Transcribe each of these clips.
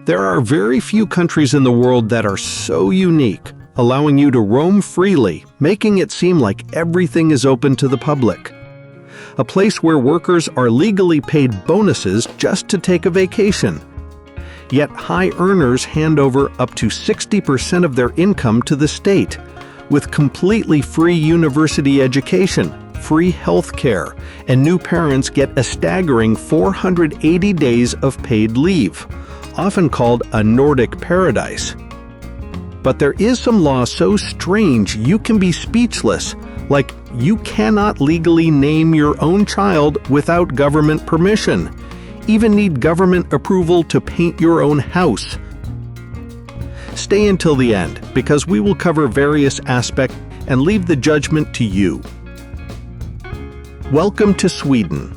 There are very few countries in the world that are so unique, allowing you to roam freely, making it seem like everything is open to the public. A place where workers are legally paid bonuses just to take a vacation. Yet high earners hand over up to 60% of their income to the state, with completely free university education, free health care, and new parents get a staggering 480 days of paid leave, often called a Nordic paradise. But there is some law so strange you can be speechless, like you cannot legally name your own child without government permission, even need government approval to paint your own house. Stay until the end, because we will cover various aspects and leave the judgment to you. Welcome to Sweden.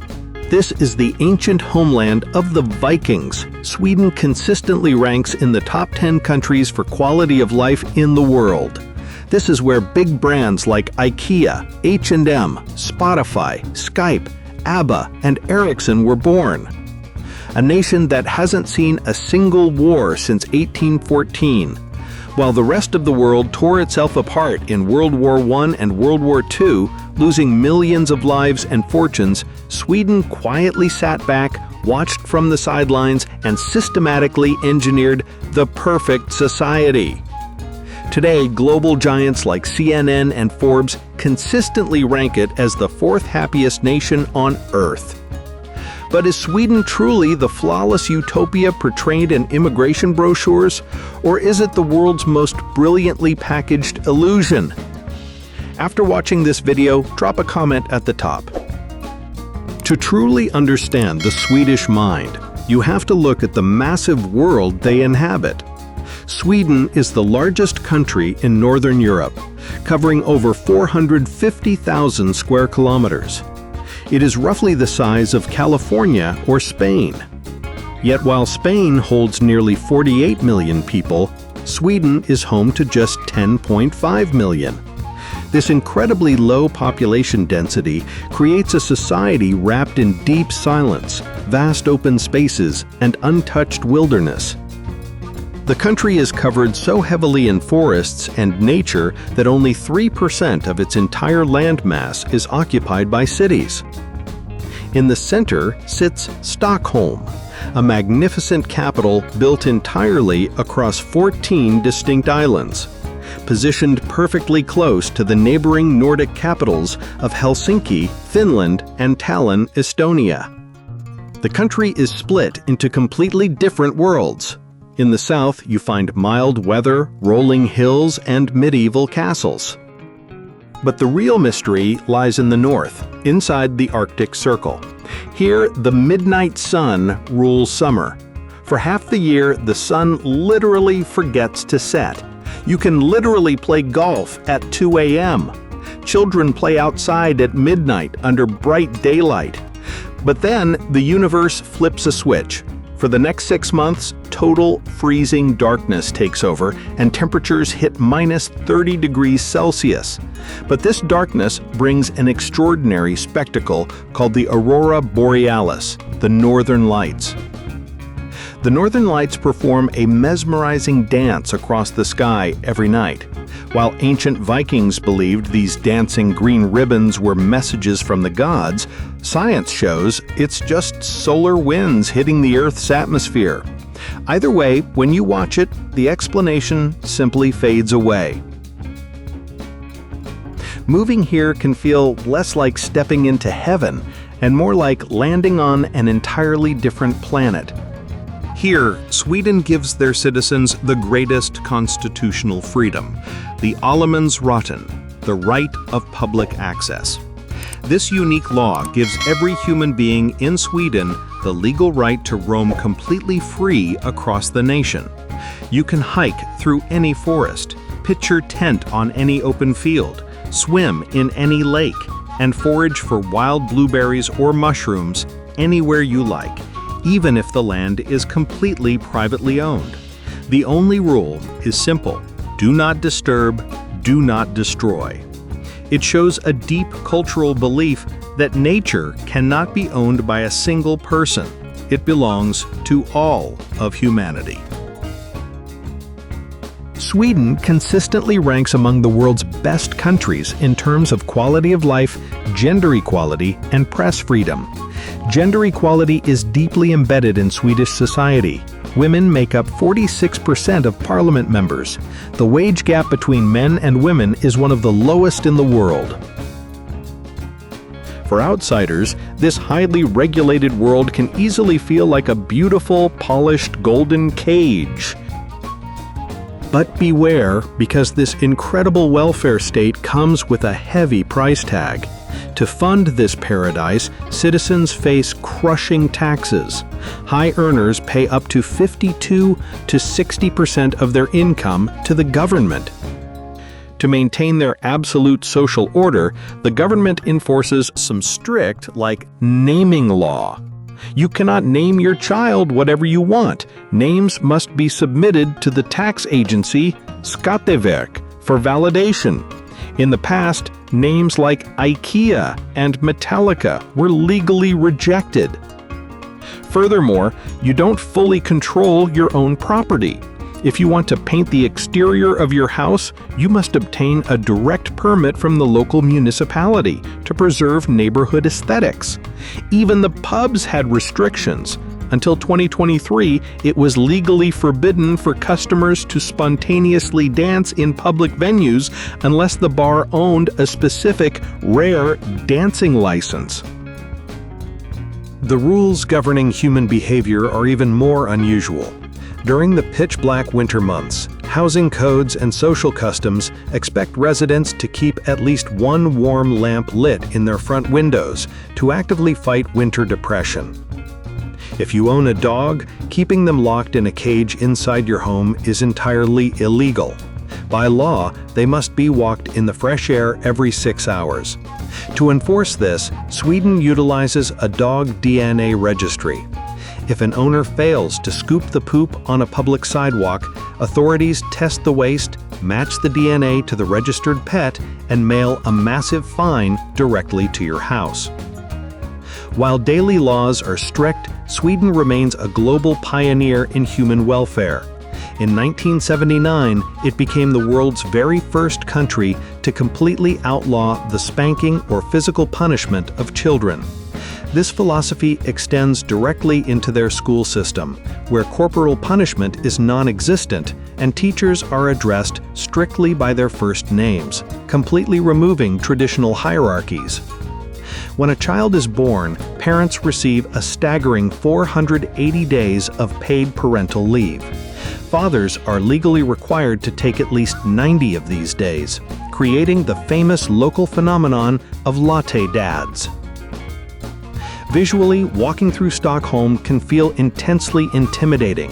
This is the ancient homeland of the Vikings. Sweden consistently ranks in the top 10 countries for quality of life in the world. This is where big brands like IKEA, H&M, Spotify, Skype, ABBA, and Ericsson were born. A nation that hasn't seen a single war since 1814. While the rest of the world tore itself apart in World War I and World War II, losing millions of lives and fortunes, Sweden quietly sat back, watched from the sidelines, and systematically engineered the perfect society. Today, global giants like CNN and Forbes consistently rank it as the fourth happiest nation on Earth. But is Sweden truly the flawless utopia portrayed in immigration brochures, or is it the world's most brilliantly packaged illusion? After watching this video, drop a comment at the top. To truly understand the Swedish mind, you have to look at the massive world they inhabit. Sweden is the largest country in Northern Europe, covering over 450,000 square kilometers. It is roughly the size of California or Spain. Yet while Spain holds nearly 48 million people, Sweden is home to just 10.5 million. This incredibly low population density creates a society wrapped in deep silence, vast open spaces, and untouched wilderness. The country is covered so heavily in forests and nature that only 3% of its entire landmass is occupied by cities. In the center sits Stockholm, a magnificent capital built entirely across 14 distinct islands, positioned perfectly close to the neighboring Nordic capitals of Helsinki, Finland, and Tallinn, Estonia. The country is split into completely different worlds. In the south, you find mild weather, rolling hills, and medieval castles. But the real mystery lies in the north, inside the Arctic Circle. Here, the midnight sun rules summer. For half the year, the sun literally forgets to set. You can literally play golf at 2 a.m. Children play outside at midnight under bright daylight. But then, the universe flips a switch. For the next 6 months, total freezing darkness takes over and temperatures hit minus 30 degrees Celsius. But this darkness brings an extraordinary spectacle called the Aurora Borealis, the Northern Lights. The Northern Lights perform a mesmerizing dance across the sky every night. While ancient Vikings believed these dancing green ribbons were messages from the gods, science shows it's just solar winds hitting the Earth's atmosphere. Either way, when you watch it, the explanation simply fades away. Moving here can feel less like stepping into heaven and more like landing on an entirely different planet. Here, Sweden gives their citizens the greatest constitutional freedom, the allemansrätten, the right of public access. This unique law gives every human being in Sweden the legal right to roam completely free across the nation. You can hike through any forest, pitch your tent on any open field, swim in any lake, and forage for wild blueberries or mushrooms anywhere you like, even if the land is completely privately owned. The only rule is simple: do not disturb, do not destroy. It shows a deep cultural belief that nature cannot be owned by a single person. It belongs to all of humanity. Sweden consistently ranks among the world's best countries in terms of quality of life, gender equality, and press freedom. Gender equality is deeply embedded in Swedish society. Women make up 46% of parliament members. The wage gap between men and women is one of the lowest in the world. For outsiders, this highly regulated world can easily feel like a beautiful, polished, golden cage. But beware, because this incredible welfare state comes with a heavy price tag. To fund this paradise, citizens face crushing taxes. High earners pay up to 52% to 60% of their income to the government. To maintain their absolute social order, the government enforces some strict, like naming law. You cannot name your child whatever you want. Names must be submitted to the tax agency, Skatteverk, for validation. In the past, names like IKEA and Metallica were legally rejected. Furthermore, you don't fully control your own property. If you want to paint the exterior of your house, you must obtain a direct permit from the local municipality to preserve neighborhood aesthetics. Even the pubs had restrictions. Until 2023, it was legally forbidden for customers to spontaneously dance in public venues unless the bar owned a specific, rare dancing license. The rules governing human behavior are even more unusual. During the pitch-black winter months, housing codes and social customs expect residents to keep at least one warm lamp lit in their front windows to actively fight winter depression. If you own a dog, keeping them locked in a cage inside your home is entirely illegal. By law, they must be walked in the fresh air every 6 hours. To enforce this, Sweden utilizes a dog DNA registry. If an owner fails to scoop the poop on a public sidewalk, authorities test the waste, match the DNA to the registered pet, and mail a massive fine directly to your house. While daily laws are strict, Sweden remains a global pioneer in human welfare. In 1979, it became the world's very first country to completely outlaw the spanking or physical punishment of children. This philosophy extends directly into their school system, where corporal punishment is non-existent and teachers are addressed strictly by their first names, completely removing traditional hierarchies. When a child is born, parents receive a staggering 480 days of paid parental leave. Fathers are legally required to take at least 90 of these days, creating the famous local phenomenon of latte dads. Visually, walking through Stockholm can feel intensely intimidating.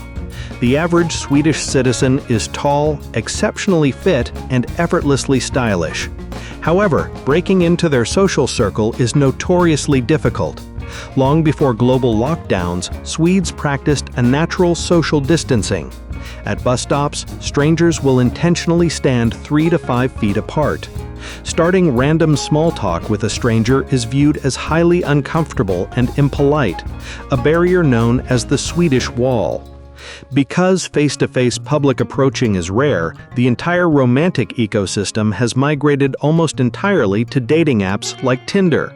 The average Swedish citizen is tall, exceptionally fit, and effortlessly stylish. However, breaking into their social circle is notoriously difficult. Long before global lockdowns, Swedes practiced a natural social distancing. At bus stops, strangers will intentionally stand 3 to 5 feet apart. Starting random small talk with a stranger is viewed as highly uncomfortable and impolite, a barrier known as the Swedish Wall. Because face-to-face public approaching is rare, the entire romantic ecosystem has migrated almost entirely to dating apps like Tinder.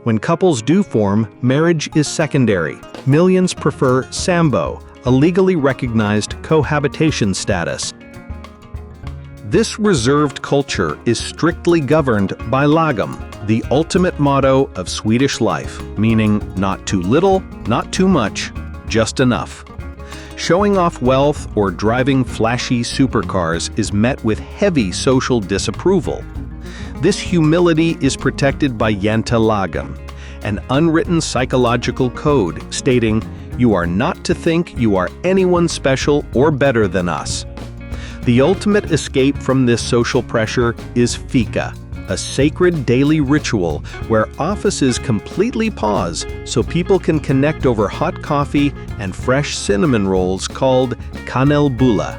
When couples do form, marriage is secondary. Millions prefer sambo, a legally recognized cohabitation status. This reserved culture is strictly governed by lagom, the ultimate motto of Swedish life, meaning not too little, not too much, just enough. Showing off wealth or driving flashy supercars is met with heavy social disapproval. This humility is protected by jantelagen, an unwritten psychological code stating, "You are not to think you are anyone special or better than us." The ultimate escape from this social pressure is fika, a sacred daily ritual where offices completely pause so people can connect over hot coffee and fresh cinnamon rolls called kanelbulla.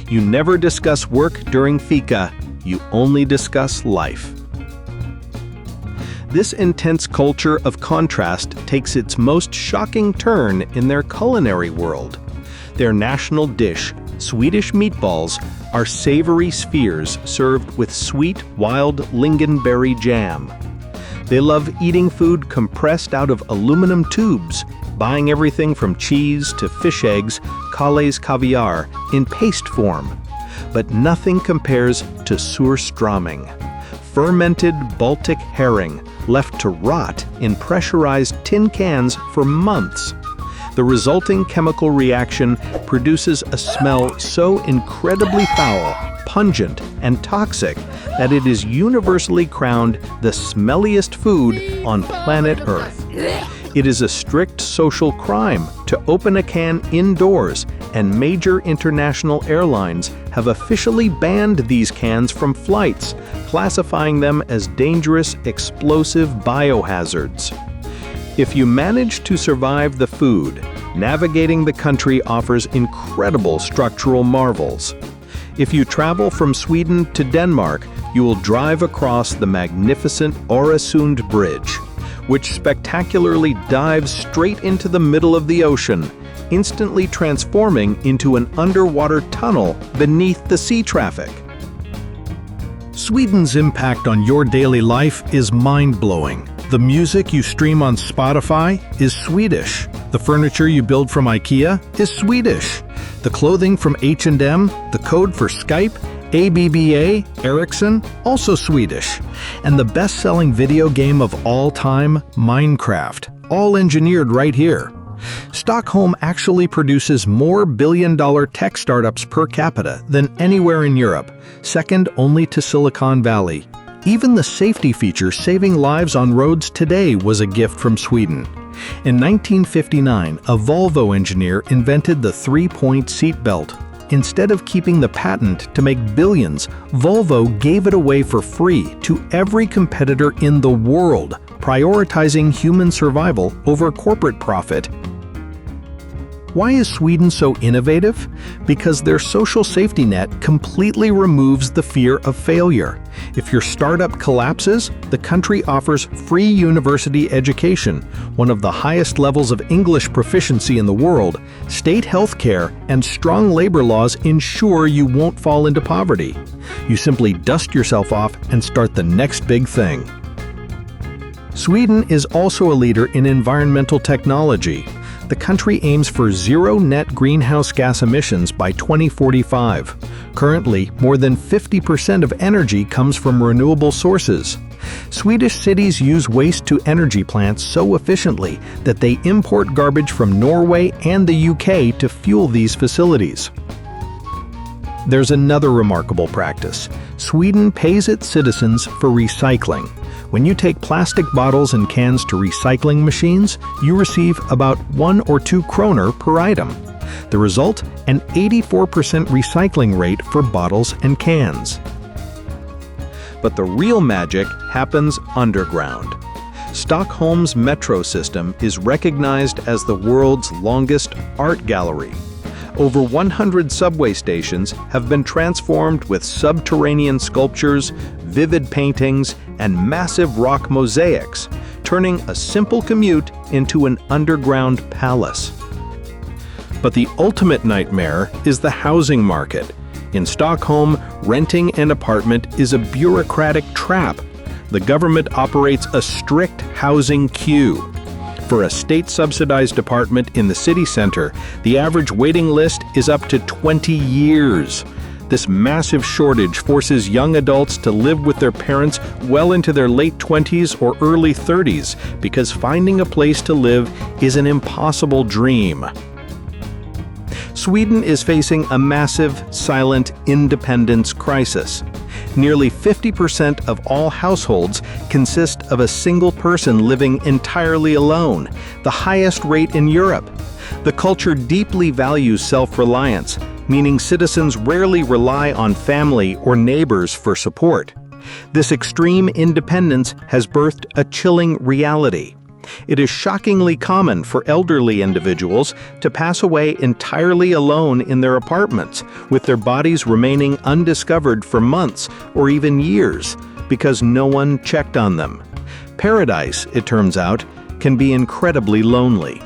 You never discuss work during fika, you only discuss life. This intense culture of contrast takes its most shocking turn in their culinary world. Their national dish, Swedish meatballs, are savory spheres served with sweet, wild lingonberry jam. They love eating food compressed out of aluminum tubes, buying everything from cheese to fish eggs, Calais caviar, in paste form. But nothing compares to surströmming, fermented Baltic herring left to rot in pressurized tin cans for months. The resulting chemical reaction produces a smell so incredibly foul, pungent, and toxic that it is universally crowned the smelliest food on planet Earth. It is a strict social crime to open a can indoors, and major international airlines have officially banned these cans from flights, classifying them as dangerous explosive biohazards. If you manage to survive the food, navigating the country offers incredible structural marvels. If you travel from Sweden to Denmark, you will drive across the magnificent Öresund Bridge, which spectacularly dives straight into the middle of the ocean, instantly transforming into an underwater tunnel beneath the sea traffic. Sweden's impact on your daily life is mind-blowing. The music you stream on Spotify is Swedish. The furniture you build from IKEA is Swedish. The clothing from H&M, the code for Skype, ABBA, Ericsson, also Swedish. And the best-selling video game of all time, Minecraft, all engineered right here. Stockholm actually produces more billion-dollar tech startups per capita than anywhere in Europe, second only to Silicon Valley. Even the safety feature saving lives on roads today was a gift from Sweden. In 1959, a Volvo engineer invented the three-point seatbelt. Instead of keeping the patent to make billions, Volvo gave it away for free to every competitor in the world, prioritizing human survival over corporate profit. Why is Sweden so innovative? Because their social safety net completely removes the fear of failure. If your startup collapses, the country offers free university education, one of the highest levels of English proficiency in the world, state health care, and strong labor laws ensure you won't fall into poverty. You simply dust yourself off and start the next big thing. Sweden is also a leader in environmental technology. The country aims for zero net greenhouse gas emissions by 2045. Currently, more than 50% of energy comes from renewable sources. Swedish cities use waste-to-energy plants so efficiently that they import garbage from Norway and the UK to fuel these facilities. There's another remarkable practice. Sweden pays its citizens for recycling. When you take plastic bottles and cans to recycling machines, you receive about 1 or 2 kroner per item. The result? An 84% recycling rate for bottles and cans. But the real magic happens underground. Stockholm's metro system is recognized as the world's longest art gallery. Over 100 subway stations have been transformed with subterranean sculptures, vivid paintings, and massive rock mosaics, turning a simple commute into an underground palace. But the ultimate nightmare is the housing market. In Stockholm, renting an apartment is a bureaucratic trap. The government operates a strict housing queue. For a state-subsidized apartment in the city center, the average waiting list is up to 20 years. This massive shortage forces young adults to live with their parents well into their late 20s or early 30s because finding a place to live is an impossible dream. Sweden is facing a massive, silent independence crisis. Nearly 50% of all households consist of a single person living entirely alone, the highest rate in Europe. The culture deeply values self-reliance, meaning citizens rarely rely on family or neighbors for support. This extreme independence has birthed a chilling reality. It is shockingly common for elderly individuals to pass away entirely alone in their apartments, with their bodies remaining undiscovered for months or even years because no one checked on them. Paradise, it turns out, can be incredibly lonely.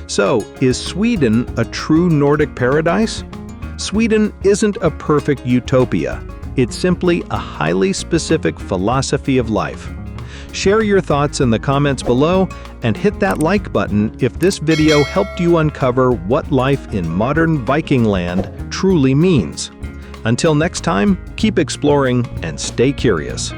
So, is Sweden a true Nordic paradise? Sweden isn't a perfect utopia. It's simply a highly specific philosophy of life. Share your thoughts in the comments below and hit that like button if this video helped you uncover what life in modern Viking land truly means. Until next time, keep exploring and stay curious.